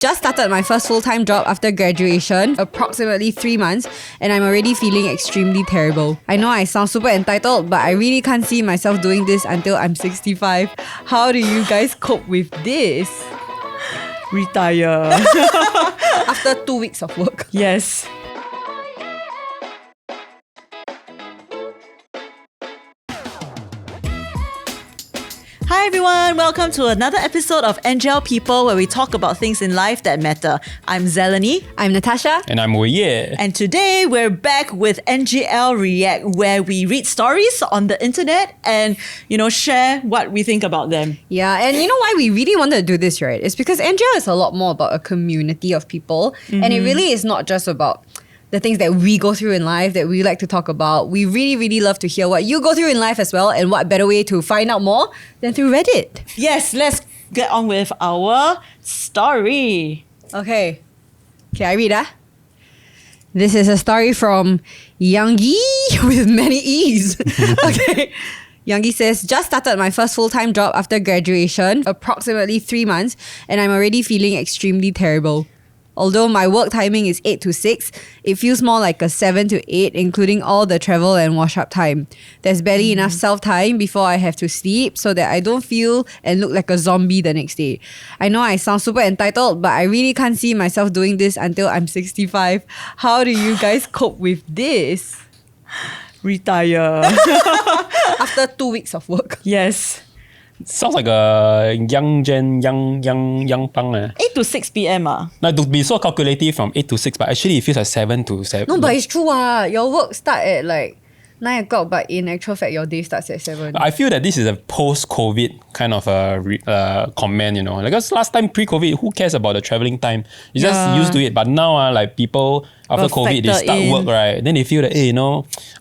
Just started my first full-time job after graduation, approximately 3 months, and I'm already feeling extremely terrible. I know I sound super entitled, but I really can't see myself doing this until I'm 65. How do you guys cope with this? Retire. After 2 weeks of work. Yes. Hi everyone, welcome to another episode of NGL People, where we talk about things in life that matter. I'm Zel and Weiyeat. I'm Natasha. And I'm Weiyeat. And today we're back with NGL React, where we read stories on the internet and, share what we think about them. Yeah, and you know why we really wanted to do this, right? It's because NGL is a lot more about a community of people. And it really is not just about the things that we go through in life that we like to talk about. We really, really love to hear what you go through in life as well, and what better way to find out more than through Reddit. Yes, let's get on with our story. Okay, I read. This is a story from Youngie with many E's. Okay. Youngie says, just started my first full-time job after graduation, approximately 3 months, and I'm already feeling extremely terrible. Although my work timing is 8 to 6, it feels more like a 7 to 8, including all the travel and wash-up time. There's barely enough self-time before I have to sleep so that I don't feel and look like a zombie the next day. I know I sound super entitled, but I really can't see myself doing this until I'm 65. How do you guys cope with this? Retire. After 2 weeks of work. Yes. Sounds like a young pang. 8 to 6 p.m. Like to be so calculative from 8 to 6, but actually it feels like 7 to 7. No, but it's true. Your work start at like 9 o'clock, but in actual fact, your day starts at 7. I feel that this is a post-COVID kind of comment, Because last time, pre-COVID, who cares about the travelling time? You just used to it. But now, like people, after COVID, they start work, right? Then they feel that,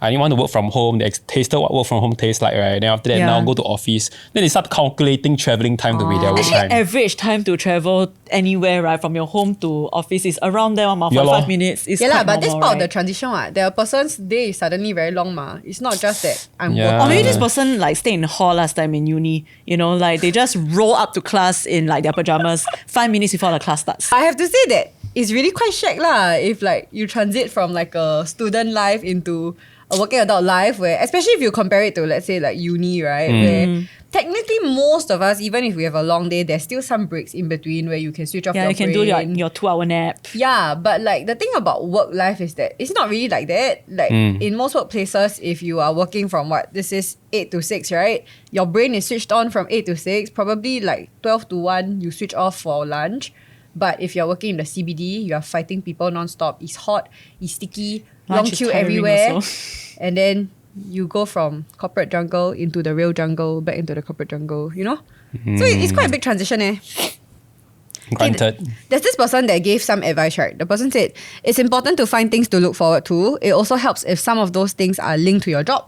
I want to work from home. They tasted what work from home tastes like, right? Then after that, now go to office. Then they start calculating travelling time to be their work time. Average time to travel anywhere, right, from your home to office is around there, 45 minutes. It's but normal, this part of the right? transition, the person's day is suddenly very long, It's not just that I'm working. Or maybe this person stayed in hall last time in uni, they just roll up to class in their pajamas 5 minutes before the class starts. I have to say that it's really quite shag if you transit from a student life into a working adult life, where, especially if you compare it to, let's say, uni, right? Where technically most of us, even if we have a long day, there's still some breaks in between where you can switch off your brain. You can do your 2-hour nap. Yeah, but the thing about work life is that it's not really like that. In most workplaces, if you are working from this is 8 to 6, right? Your brain is switched on from 8 to 6, probably 12 to 1, you switch off for lunch. But if you're working in the CBD, you are fighting people non-stop. It's hot, it's sticky, long queue everywhere. And then you go from corporate jungle into the real jungle, back into the corporate jungle, So it's quite a big transition, Granted. There's this person that gave some advice, right? The person said, it's important to find things to look forward to. It also helps if some of those things are linked to your job.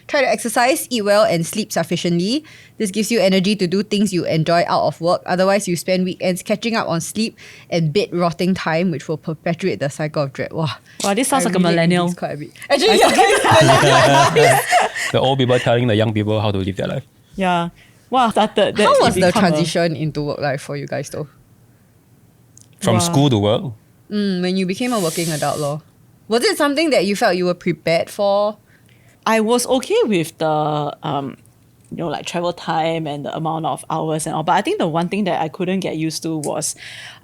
Try to exercise, eat well, and sleep sufficiently. This gives you energy to do things you enjoy out of work. Otherwise, you spend weekends catching up on sleep and bed rotting time, which will perpetuate the cycle of dread. Wow, this sounds like a millennial. Quite a bit. Actually, yeah. The old people telling the young people how to live their life. Yeah. Wow, started. How was the transition into work life for you guys though? From school to work? When you became a working adult, was it something that you felt you were prepared for? I was okay with the travel time and the amount of hours and all, but I think the one thing that I couldn't get used to was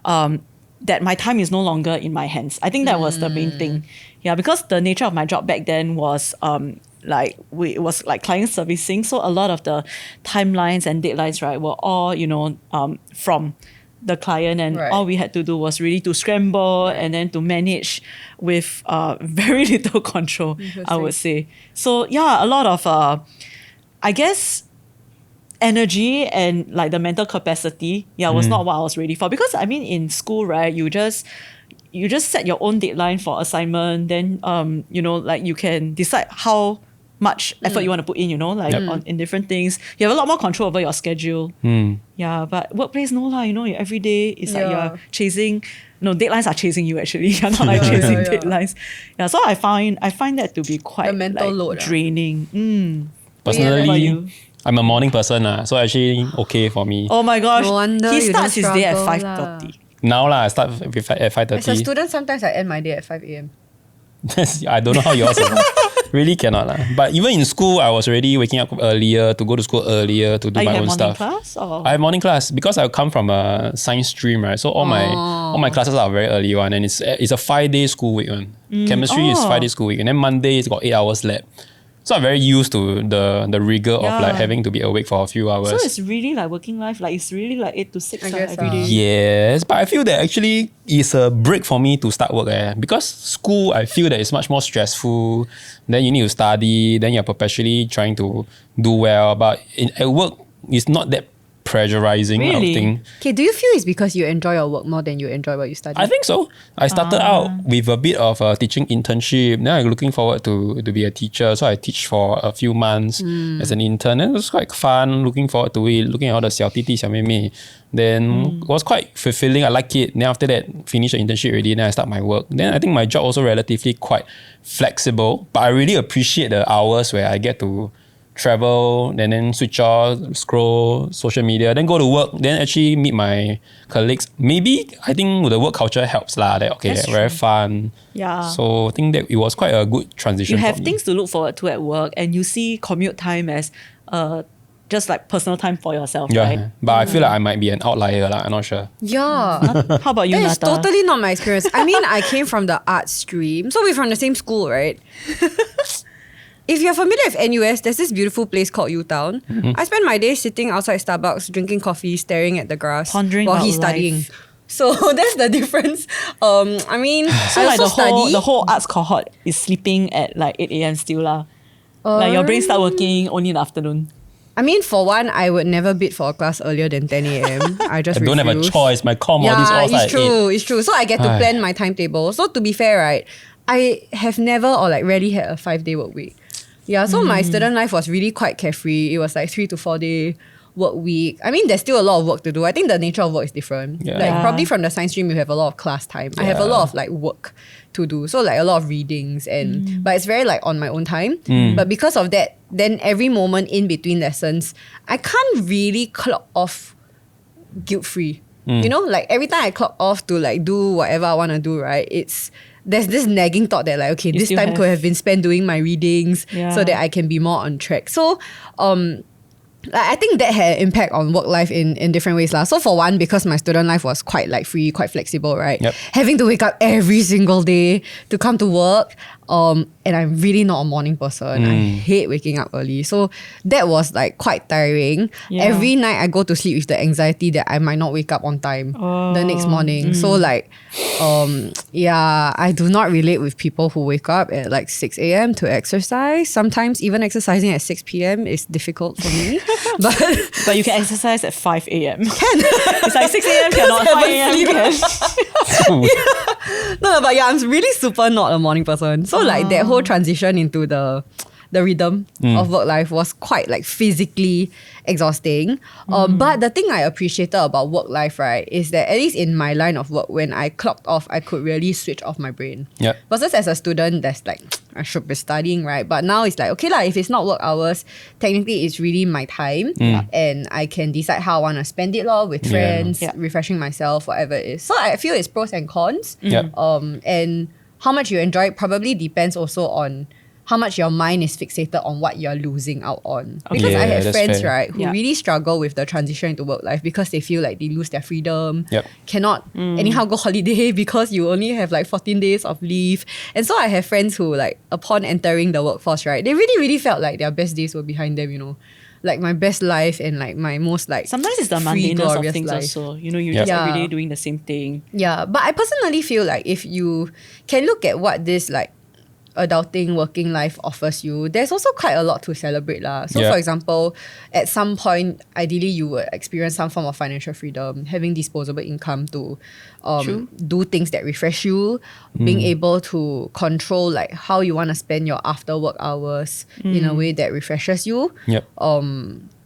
that my time is no longer in my hands. I think that was the main thing. Yeah, because the nature of my job back then was it was client servicing, so a lot of the timelines and deadlines, right, were all from the client, and all we had to do was really to scramble and then to manage with very little control, I would say. So yeah, a lot of I guess energy and the mental capacity was not what I was ready for, because I mean in school, right, you just set your own deadline for assignment, then you can decide how much effort you want to put in, in different things. You have a lot more control over your schedule. Yeah, but workplace, no lah, every day is you're chasing, deadlines are chasing you actually. You're not chasing deadlines. Yeah, so I find that to be quite the mental load, draining. Personally, I'm a morning person, so actually okay for me. Oh my gosh, No wonder he you starts don't his day at struggle 5:30. Now I start at 5:30. As a student, sometimes I end my day at 5 a.m. I don't know how yours is. Really cannot lah. But even in school, I was already waking up earlier to go to school earlier to do my own stuff. Class, or? I have morning class because I come from a science stream, right? So all my classes are very early one, and it's a 5-day school week one. Chemistry is 5-day school week, and then Monday it's got 8 hours lab. So I'm very used to the rigor of like having to be awake for a few hours. So it's really like working life, like it's really like 8 to 6 every day. Yes, but I feel that actually it's a break for me to start work. Because school, I feel that it's much more stressful. Then you need to study. Then you're perpetually trying to do well. But at work, it's not that pressurizing. Really? I would think. Okay, do you feel it's because you enjoy your work more than you enjoy what you study? I think so. I started out with a bit of a teaching internship. Then I'm looking forward to be a teacher. So I teach for a few months as an intern. And it was quite fun. Looking forward to it. Looking at all the 小弟弟小妹妹. Then it was quite fulfilling. I like it. Then after that, finish the internship already. Then I start my work. Then I think my job also relatively quite flexible. But I really appreciate the hours where I get to travel and then switch off, scroll social media, then go to work, then actually meet my colleagues. Maybe I think the work culture helps lah. That That's very fun. Yeah. So I think that it was quite a good transition. You have for me. things to look forward to at work, and you see commute time as just like personal time for yourself, right? But I feel like I might be an outlier lah. I'm not sure. Yeah. How about you, That is Nata? totally not my experience. I mean, I came from the art stream. So we're from the same school, right? If you're familiar with NUS, there's this beautiful place called U-Town. I spend my day sitting outside Starbucks, drinking coffee, staring at the grass Pondering while about he's studying. life. So that's the difference. I mean, So I like also the study. whole arts cohort is sleeping at like 8 a.m. still lah. Like your brain start working only in the afternoon. I mean, for one, I would never bid for a class earlier than 10 a.m. I just I don't have a refuse. choice. My core modules all Yeah, start it's at 8. true. It's true. So I get to Ai. plan my timetable. So to be fair, right, I have never or like rarely had a 5-day work week. Yeah, so my student life was really quite carefree. It was like 3 to 4 day work week. I mean, there's still a lot of work to do. I think the nature of work is different. Yeah. Like Yeah. probably from the science stream, you have a lot of class time. I have a lot of like work to do. So like a lot of readings but it's very like on my own time. But because of that, then every moment in between lessons, I can't really clock off guilt-free. You know, like every time I clock off to like do whatever I want to do, right? There's this nagging thought that like, okay, You this still time have- could have been spent doing my readings Yeah. so that I can be more on track. So I think that had impact on work life in different ways lah. So for one, because my student life was quite like free, quite flexible, right? Yep. Having to wake up every single day to come to work, and I'm really not a morning person. I hate waking up early. So that was like quite tiring. Yeah. Every night I go to sleep with the anxiety that I might not wake up on time the next morning. So like, I do not relate with people who wake up at like 6 a.m. to exercise. Sometimes even exercising at 6 p.m. is difficult for me. But you can exercise at 5 a.m. It's like 6 a.m. cannot, 5 a.m. can. No, but yeah, I'm really super not a morning person. So like that whole transition into the rhythm of work life was quite like physically exhausting. But the thing I appreciated about work life, right, is that at least in my line of work, when I clocked off, I could really switch off my brain. Yep. Versus as a student, that's like, I should be studying, right? But now it's like, okay lah, if it's not work hours, technically it's really my time. And I can decide how I want to spend it lor, with friends, Yeah. refreshing myself, whatever it is. So I feel it's pros and cons. Yep. And how much you enjoy it probably depends also on how much your mind is fixated on what you're losing out on. Because Yeah, I have that's friends, fair. right, who Yeah. really struggle with the transition into work life because they feel like they lose their freedom, Yep. cannot anyhow go holiday because you only have like 14 days of leave. And so I have friends who like upon entering the workforce, right, they really, really felt like their best days were behind them, you know. Like my best life and like my most like Sometimes it's the free, mundaneness of glorious things life. also. You know, you're Yep. just every Yeah. day doing the same thing. Yeah, but I personally feel like if you can look at what this like adulting working life offers you, there's also quite a lot to celebrate lah. So Yeah. for example, at some point, ideally you would experience some form of financial freedom, having disposable income to True. do things that refresh you, being able to control like how you want to spend your after work hours in a way that refreshes you. Yep.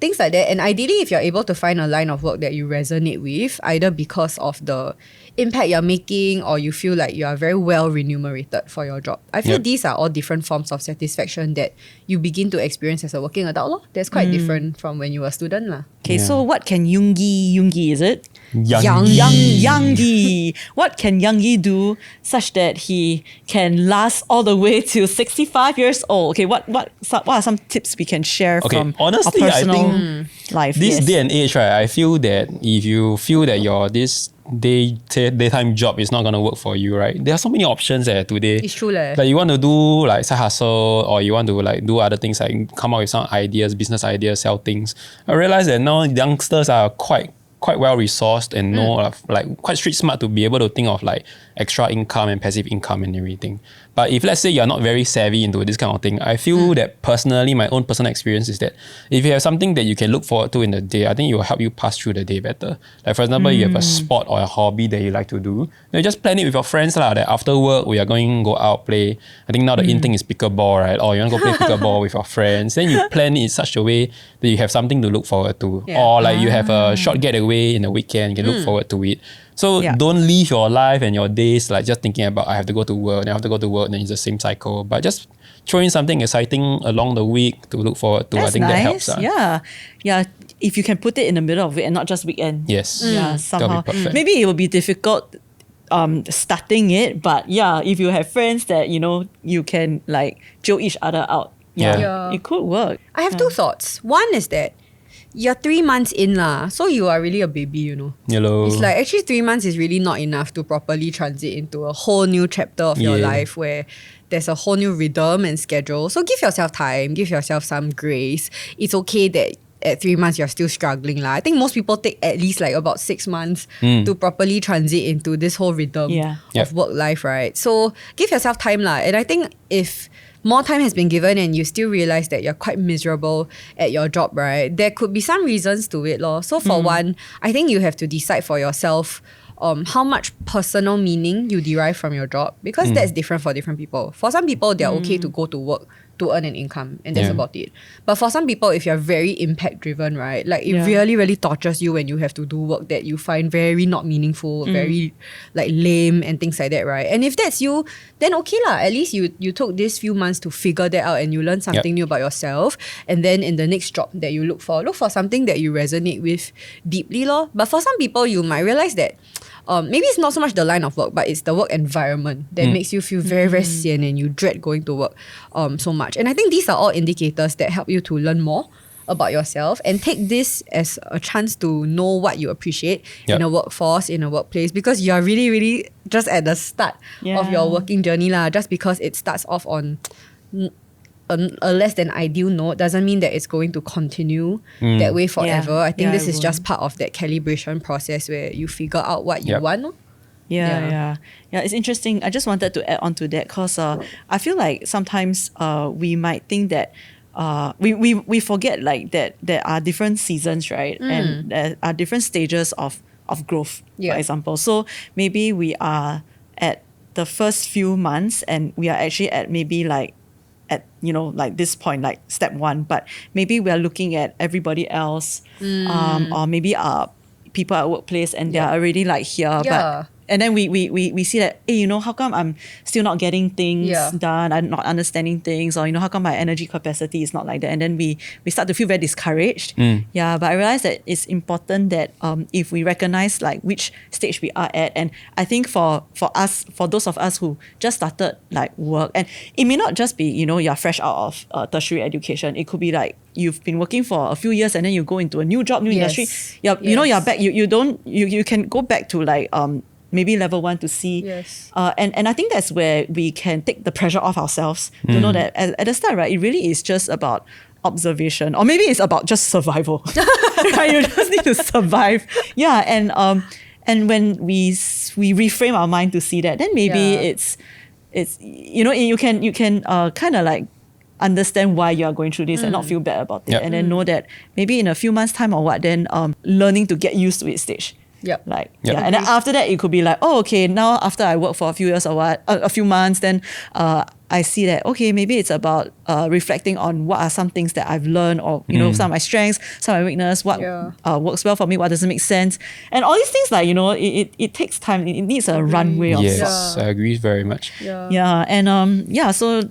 Things like that. And ideally, if you're able to find a line of work that you resonate with, either because of the impact you're making or you feel like you are very well remunerated for your job. I feel Yep. these are all different forms of satisfaction that you begin to experience as a working adult. Lor. That's quite different from when you were a student. Lah. Okay, Yeah. so what can Yoongi, is it? Youngie. What can Youngie do such that he can last all the way to 65 years old? Okay, what are some tips we can share from honestly, our personal I think life? this day and age, right, I feel that if you feel that your this daytime job is not gonna work for you, right? There are so many options today. It's true Like you want to do like side hustle, or you want to like do other things like come up with some ideas, business ideas, sell things. I realize that now youngsters are quite well resourced and know like quite street smart to be able to think of like extra income and passive income and everything. But if let's say you're not very savvy into this kind of thing, I feel that personally, my own personal experience is that if you have something that you can look forward to in the day, I think it will help you pass through the day better. Like for example, you have a sport or a hobby that you like to do, you just plan it with your friends that after work we are going to go out play. I think now the in thing is pickleball, right? Or you want to go play pickleball with your friends. Then you plan it in such a way that you have something to look forward to. Yeah. Or like you have a short getaway in the weekend, you can look forward to it. So don't live your life and your days like just thinking about I have to go to work, then I have to go to work, then it's the same cycle. But just throw in something exciting along the week to look forward to. That's I think nice. that helps. Yeah. If you can put it in the middle of it and not just weekend. Yes. Yeah, That'll somehow. be perfect. Maybe it will be difficult starting it, but yeah, if you have friends that you can like chill each other out. Yeah. It could work. I have two thoughts. One is that you're 3 months in so you are really a baby, Hello. It's like actually 3 months is really not enough to properly transit into a whole new chapter of your life where there's a whole new rhythm and schedule. So give yourself time, give yourself some grace. It's okay that at 3 months you're still struggling. I think most people take at least like about 6 months to properly transit into this whole rhythm of work life, right? So give yourself time. And I think if more time has been given and you still realize that you're quite miserable at your job, right? There could be some reasons to it. So for one, I think you have to decide for yourself how much personal meaning you derive from your job, because that's different for different people. For some people, they're okay to go to work to earn an income, and that's about it. But for some people, if you're very impact driven, right, like it really, really tortures you when you have to do work that you find very not meaningful, very like lame and things like that, right? And if that's you, then okay at least you took these few months to figure that out and you learn something new about yourself. And then in the next job that you look for something that you resonate with deeply. But for some people, you might realize that maybe it's not so much the line of work, but it's the work environment that makes you feel very, very sian and you dread going to work so much. And I think these are all indicators that help you to learn more about yourself and take this as a chance to know what you appreciate in a workforce, in a workplace, because you're really, really just at the start of your working journey. Just because it starts off on a less than ideal note doesn't mean that it's going to continue that way forever. I think this is just part of that calibration process where you figure out what you want. Yeah, it's interesting. I just wanted to add on to that because I feel like sometimes we might think that we forget like that there are different seasons, right? And there are different stages of growth, for example. So maybe we are at the first few months and we are actually at maybe like at like this point, like step one, but maybe we are looking at everybody else or maybe people at workplace and they are already like here, but and then we see that, hey, how come I'm still not getting things done? I'm not understanding things, or how come my energy capacity is not like that? And then we start to feel very discouraged. But I realize that it's important that if we recognize like which stage we are at, and I think for those of us who just started like work, and it may not just be you're fresh out of tertiary education. It could be like you've been working for a few years and then you go into a new job, new industry. You're back. You can go back to like maybe level 1 to see. And I think that's where we can take the pressure off ourselves to know that at the start, right, it really is just about observation, or maybe it's about just survival. Right? You just need to survive. And when we reframe our mind to see that, then maybe it's you can kind of like understand why you are going through this and not feel bad about it, and then know that maybe in a few months' time or what, then learning to get used to it stage. And then after that it could be like, oh, okay, now after I work for a few years or what, a few months, then I see that, okay, maybe it's about reflecting on what are some things that I've learned, or some of my strengths, some of my weakness, what works well for me, what doesn't make sense, and all these things, like it takes time. It needs a runway of Yes, I agree very much. So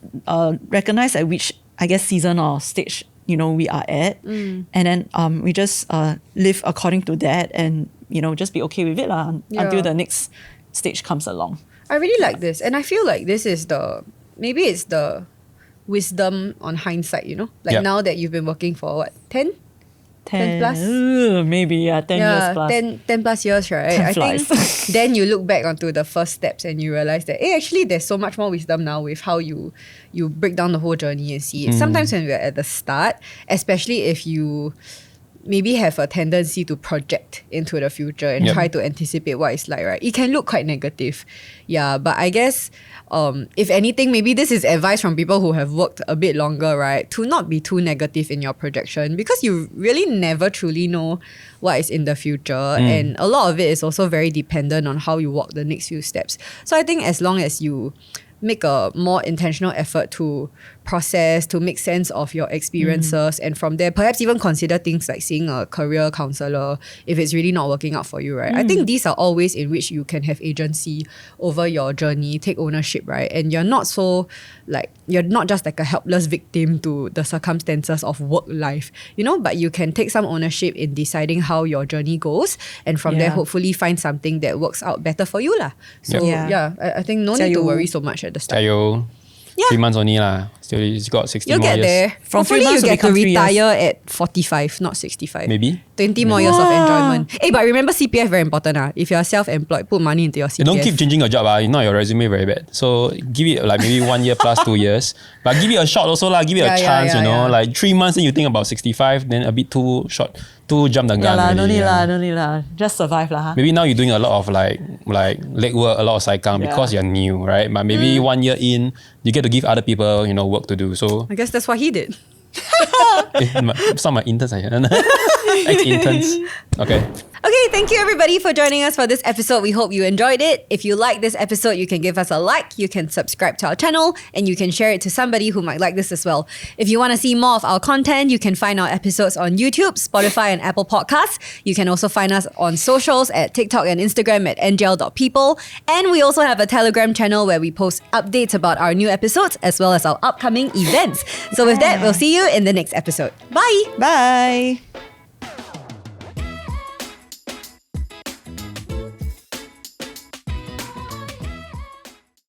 recognize at which, I guess, season or stage we are at, and then we just live according to that, and just be okay with it until the next stage comes along. I really like this. And I feel like this is maybe it's the wisdom on hindsight, Like now that you've been working for what, 10 plus? Maybe, 10 years plus. 10 plus years, right? Time I flies. think then you look back onto the first steps and you realize that, actually there's so much more wisdom now with how you break down the whole journey and see it. Sometimes when we're at the start, especially if you maybe have a tendency to project into the future and try to anticipate what it's like, right? It can look quite negative. Yeah, but I guess if anything, maybe this is advice from people who have worked a bit longer, right? To not be too negative in your projection, because you really never truly know what is in the future. And a lot of it is also very dependent on how you walk the next few steps. So I think as long as you make a more intentional effort to process, to make sense of your experiences, and from there perhaps even consider things like seeing a career counselor if it's really not working out for you, right? I think these are all ways in which you can have agency over your journey, take ownership, right? And you're not just like a helpless victim to the circumstances of work life, but you can take some ownership in deciding how your journey goes, and from there hopefully find something that works out better for you lah. So I think no need to worry so much at the start. 3 months only lah. Still, you got 60 You'll more get years. there. From Hopefully 3 months you will get to become 3 years. retire at 45, not 65. Maybe. 20 more years of enjoyment. Hey, but remember CPF very important. If you're self-employed, put money into your CPF. You don't keep changing your job. If not, your resume very bad. So give it like maybe 1 year plus 2 years. But give it a shot also lah. Give it a chance, Like 3 months, then you think about 65, then a bit too short. Too jump the gun. No need lah. Just survive lah. Maybe now you're doing a lot of like leg work, a lot of saikang because you're new, right? But maybe 1 year in, you get to give other people, work to do. So I guess that's what he did. some of my interns are here. Ex-interns. Okay. Okay, thank you everybody for joining us for this episode. We hope you enjoyed it. If you like this episode, you can give us a like, you can subscribe to our channel, and you can share it to somebody who might like this as well. If you want to see more of our content, you can find our episodes on YouTube, Spotify, and Apple Podcasts. You can also find us on socials at TikTok and Instagram at ngl.people. And we also have a Telegram channel where we post updates about our new episodes as well as our upcoming events. So with that, we'll see you in the next episode. Bye! Bye.